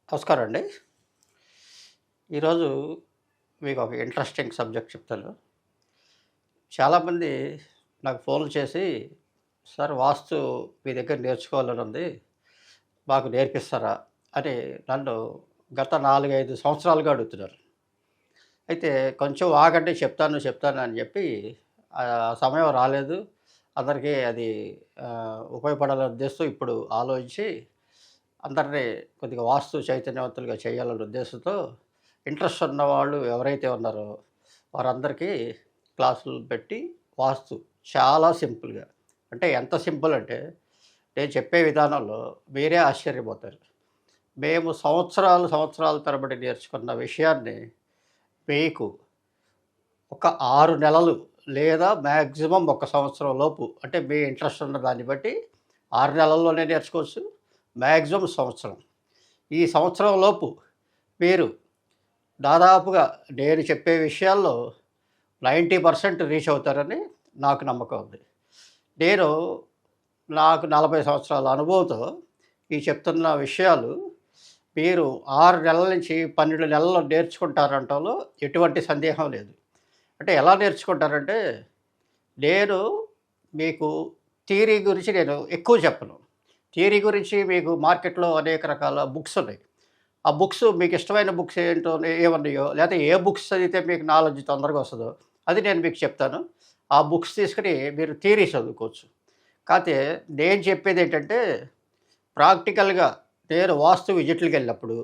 నమస్కారం అండి. ఈరోజు మీకు ఒక ఇంట్రెస్టింగ్ సబ్జెక్ట్ చెప్తాను. చాలామంది నాకు ఫోన్లు చేసి, "సార్ వాస్తు మీ దగ్గర నేర్చుకోవాలని ఉంది. మాకు నేర్పిస్తారా?" అని నన్ను గత 4, 5 సంవత్సరాలుగా అడుగుతున్నారు. అయితే కొంచెం ఆగండి చెప్తాను అని చెప్పి సమయం రాలేదు. అందరికీ అది ఉపయోగపడాలనే ఉద్దేశంతో ఇప్పుడు ఆలోచించి అందరినీ కొద్దిగా వాస్తు చైతన్యవంతులుగా చేయాలనే ఉద్దేశంతో ఇంట్రెస్ట్ ఉన్నవాళ్ళు ఎవరైతే ఉన్నారో వారందరికీ క్లాసులు పెట్టి వాస్తు చాలా సింపుల్గా, అంటే ఎంత సింపుల్ అంటే నేను చెప్పే విధానంలో మీరే ఆశ్చర్యపోతారు. మేము సంవత్సరాల తరబడి నేర్చుకున్న విషయాన్ని మీకు ఒక 6 నెలలు లేదా మ్యాక్సిమం ఒక సంవత్సరం లోపు, అంటే మీ ఇంట్రెస్ట్ ఉన్న దాన్ని బట్టి 6 నెలల్లోనే నేర్చుకోవచ్చు, మ్యాక్సిమం సంవత్సరం. ఈ సంవత్సరం లోపు మీరు దాదాపుగా నేను చెప్పే విషయాల్లో 90% రీచ్ అవుతారని నాకు నమ్మకం ఉంది. నేను నాకు 40 సంవత్సరాల అనుభవంతో ఈ చెప్తున్న విషయాలు మీరు 6 నెలల నుంచి 12 నెలల్లో నేర్చుకుంటారనటంలో ఎటువంటి సందేహం లేదు. అంటే ఎలా నేర్చుకుంటారంటే, నేను మీకు థియరీ గురించి నేను ఎక్కువ చెప్పను. థియరీ గురించి మీకు మార్కెట్‌లో అనేక రకాల బుక్స్ ఉన్నాయి. ఆ బుక్స్ మీకు ఇష్టమైన బుక్స్ ఏంటో ఏమున్నాయో, లేకపోతే ఏ బుక్స్ చదివితే మీకు నాలెడ్జ్ తొందరగా వస్తదో అది నేను మీకు చెప్తాను. ఆ బుక్స్ తీసుకొని మీరు థియరీ చదువుకోవచ్చు. కాతే నేను చెప్పేదేంటంటే, ప్రాక్టికల్‌గా నేను వాస్తు విజిట్‌లకెళ్ళినప్పుడు,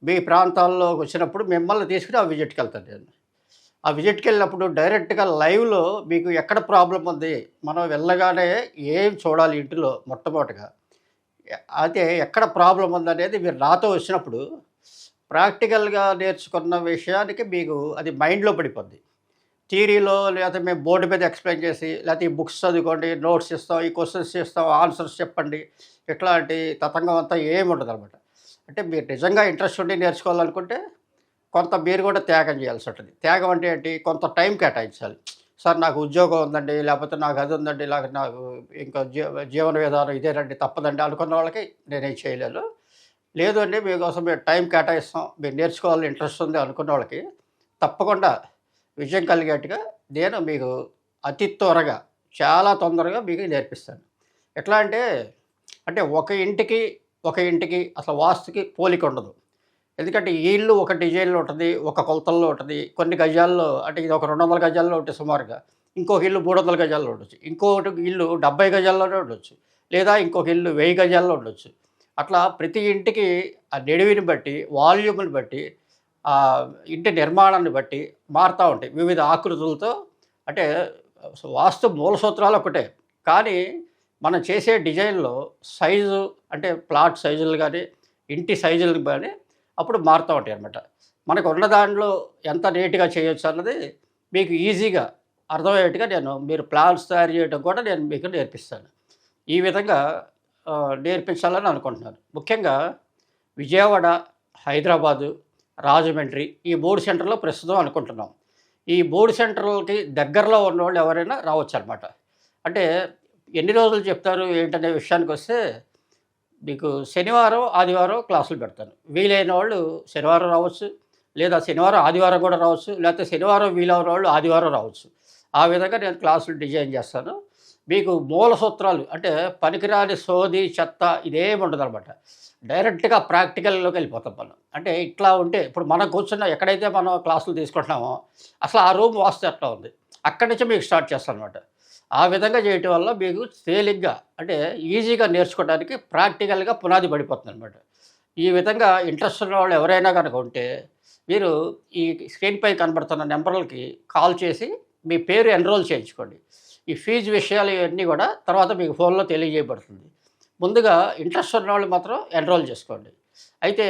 మీ ప్రాంతాల్లోకి వచ్చినప్పుడు మిమ్మల్ని తీసుకొని ఆ విజిట్‌కెళ్తాను నేను. ఆ విజిట్‌కెళ్ళినప్పుడు డైరెక్ట్‌గా లైవ్‌లో మీకు ఎక్కడ ప్రాబ్లమ్ ఉంది, మనం వెళ్ళగానే ఏం చూడాలి ఇంటిలో మొట్టమొదటగా, అయితే ఎక్కడ ప్రాబ్లమ్ ఉందనేది మీరు నాతో వచ్చినప్పుడు ప్రాక్టికల్‌గా నేర్చుకున్న విషయానికి మీకు అది మైండ్‌లో పడిపోద్ది. థియరీలో లేకపోతే మేము బోర్డ్ మీద ఎక్స్‌ప్లెయిన్ చేసి, లేకపోతే ఈ బుక్స్ చదువుకోండి, నోట్స్ ఇస్తాం, ఈ క్వెషన్స్ ఇస్తాం, ఆన్సర్స్ చెప్పండి, ఇట్లాంటి తతంగం అంతా ఏమి ఉండదనమాట. అంటే మీరు నిజంగా ఇంట్రెస్ట్ ఉండి నేర్చుకోవాలనుకుంటే కొంత మీరు కూడా త్యాగం చేయాల్సి ఉంటుంది. త్యాగం అంటే ఏంటి? కొంత టైం కేటాయించాలి. సార్ నాకు ఉద్యోగం ఉందండి, లేకపోతే నాకు అది ఉందండి, లేకపోతే నాకు ఇంకా జీవన విధానం ఇదేనండి, తప్పదండి అనుకున్న వాళ్ళకి నేనేం చేయలేను. లేదు అండి మీకోసం మేము టైం కేటాయిస్తాం, మీరు నేర్చుకోవాలని ఇంట్రెస్ట్ ఉంది అనుకున్న వాళ్ళకి తప్పకుండా విజయం కలిగేట్టుగా నేను మీకు అతి త్వరగా, చాలా తొందరగా మీకు నేర్పిస్తాను. ఎట్లా అంటే, అంటే ఒక ఇంటికి అసలు వాస్తుకి పోలిక ఉండదు. ఎందుకంటే ఈ ఇల్లు ఒక డిజైన్‌లో ఉంటది, ఒక కొలతల్లో ఉంటది. కొన్ని గజాల్లో, అంటే ఇది ఒక 200 గజాల్లో ఉంటే సుమారుగా, ఇంకొక ఇల్లు 300 గజాల్లో ఉండొచ్చు. ఇంకొకటి ఇల్లు 70 గజాల్లోనే ఉండొచ్చు. లేదా ఇంకొక ఇల్లు 1000 గజాల్లో ఉండొచ్చు. అట్లా ప్రతి ఇంటికి ఆ నిడివిని బట్టి, వాల్యూమ్‌ని బట్టి, ఇంటి నిర్మాణాన్ని బట్టి మారుతా ఉంటాయి. వివిధ ఆకృతులతో, అంటే వాస్తు మూల సూత్రాలు ఒకటే. కానీ మనం చేసే డిజైన్‌లో సైజు, అంటే ప్లాట్ సైజులు గాని, ఇంటి సైజులు గాని అప్పుడు మారుతూ ఉంటాయన్నమాట. మనకు ఉన్న దాంట్లో ఎంత నీట్‌గా చేయొచ్చు అన్నది మీకు ఈజీగా అర్థమయ్యేట్టుగా మీరు ప్లాన్స్ తయారు చేయడం కూడా నేను మీకు నేర్పిస్తాను. ఈ విధంగా నేర్పించాలని అనుకుంటున్నాను. ముఖ్యంగా విజయవాడ, హైదరాబాదు, రాజమండ్రి ఈ 3 సెంటర్‌లో ప్రస్తుతం అనుకుంటున్నాం. ఈ 3 సెంటర్‌లకి దగ్గరలో ఉన్నోళ్ళు ఎవరైనా రావచ్చనమాట. అంటే ఎన్ని రోజులు చెప్తారు ఏంటనే విషయానికొస్తే, మీకు శనివారం, ఆదివారం క్లాసులు పెడతాను. వీలైన వాళ్ళు శనివారం రావచ్చు, లేదా శనివారం, ఆదివారం కూడా రావచ్చు, లేకపోతే శనివారం వీలవని వాళ్ళు ఆదివారం రావచ్చు. ఆ విధంగా నేను క్లాసులు డిజైన్ చేస్తాను. మీకు మూల సూత్రాలు, అంటే పనికిరాని సోది, చెత్త ఇదేమి ఉండదనమాట. డైరెక్ట్‌గా ప్రాక్టికల్‌లోకి వెళ్ళిపోతాం మనం. అంటే ఇట్లా ఉంటే ఇప్పుడు మనం కూర్చున్న ఎక్కడైతే మనం క్లాసులు తీసుకుంటున్నామో అసలు ఆ రూమ్ వాస్తు ఎట్లా ఉంది, అక్కడి నుంచి మీకు స్టార్ట్ చేస్తాననమాట. ఆ విధంగా చేయటం వల్ల మీకు తేలిగ్గా, అంటే ఈజీగా నేర్చుకోవడానికి ప్రాక్టికల్‌గా పునాది పడిపోతుందనమాట. ఈ విధంగా ఇంట్రెస్ట్ ఉన్నవాళ్ళు ఎవరైనా గనక ఉంటే, మీరు ఈ స్క్రీన్‌పై కనబడుతున్న నంబర్‌లకి కాల్ చేసి మీ పేరు ఎన్రోల్ చేయించుకోండి. ఈ ఫీజు విషయాలు ఇవన్నీ గూడా తర్వాత మీకు ఫోన్‌లో తెలియజేయబడుతుంది. ముందుగా ఇంట్రెస్ట్ ఉన్నవాళ్ళు మాత్రం ఎన్రోల్ చేసుకోండి. అయితే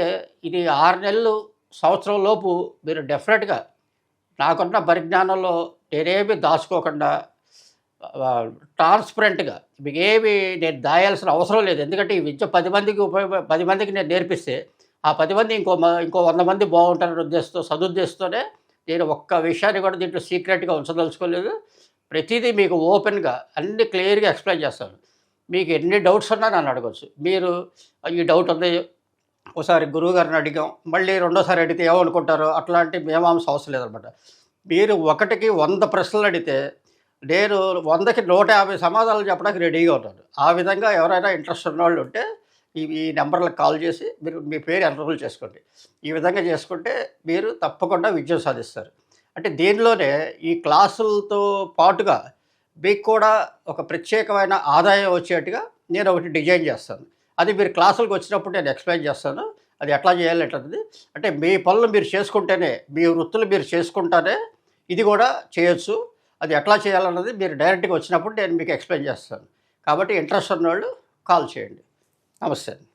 ఇది 6 నెలలు, సంవత్సరం లోపు మీరు డెఫినెట్‌గా నాకున్న పరిజ్ఞానంలో నేనేమి దాచుకోకుండా ట్రాన్స్‌పరెంట్‌గా మీకేమి నేను దాయాల్సిన అవసరం లేదు. ఎందుకంటే ఈ విద్య 10 మందికి 10 మందికి నేను నేర్పిస్తే, ఆ 10 మంది ఇంకో 100 మంది బాగుంటారనే ఉద్దేశంతో, సదుద్దేశంతోనే నేను ఒక్క విషయాన్ని కూడా దీంట్లో సీక్రెట్‌గా ఉంచదలుచుకోలేదు. ప్రతీదీ మీకు ఓపెన్‌గా అన్నీ క్లియర్‌గా ఎక్స్‌ప్లెయిన్ చేస్తాను. మీకు ఎన్ని డౌట్స్ ఉన్నా నన్ను అడగొచ్చు. మీరు ఈ డౌట్ ఉంది, ఒకసారి గురువుగారిని అడిగాం. మళ్ళీ రెండోసారి అడిగితే ఏమనుకుంటారో అట్లాంటి మీమాంస అవసరం లేదనమాట. మీరు 1కి 100 ప్రశ్నలు అడిగితే నేను 100కి 150 సమాధానాలు చెప్పడానికి రెడీగా ఉన్నాను. ఆ విధంగా ఎవరైనా ఇంట్రెస్ట్ ఉన్నవాళ్ళు ఉంటే ఈ నంబర్‌లకు కాల్ చేసి మీరు మీ పేరు ఎన్రోల్ చేసుకోండి. ఈ విధంగా చేసుకుంటే మీరు తప్పకుండా విజయం సాధిస్తారు. అంటే దీనిలోనే ఈ క్లాసులతో పాటుగా మీకు కూడా ఒక ప్రత్యేకమైన ఆదాయం వచ్చేట్టుగా నేను ఒకటి డిజైన్ చేస్తాను. అది మీరు క్లాసులకు వచ్చినప్పుడు నేను ఎక్స్‌ప్లెయిన్ చేస్తాను. అది ఎట్లా చేయాలి ఏంటన్నది. అంటే మీ పనులు మీరు చేసుకుంటేనే, మీ వృత్తులు మీరు చేసుకుంటానే ఇది కూడా చేయొచ్చు. అది ఎట్లా చేయాలన్నది మీరు డైరెక్ట్‌గా వచ్చినప్పుడు నేను మీకు ఎక్స్‌ప్లెయిన్ చేస్తాను. కాబట్టి ఇంట్రెస్ట్ ఉన్నోళ్ళు కాల్ చేయండి. నమస్తే అండి.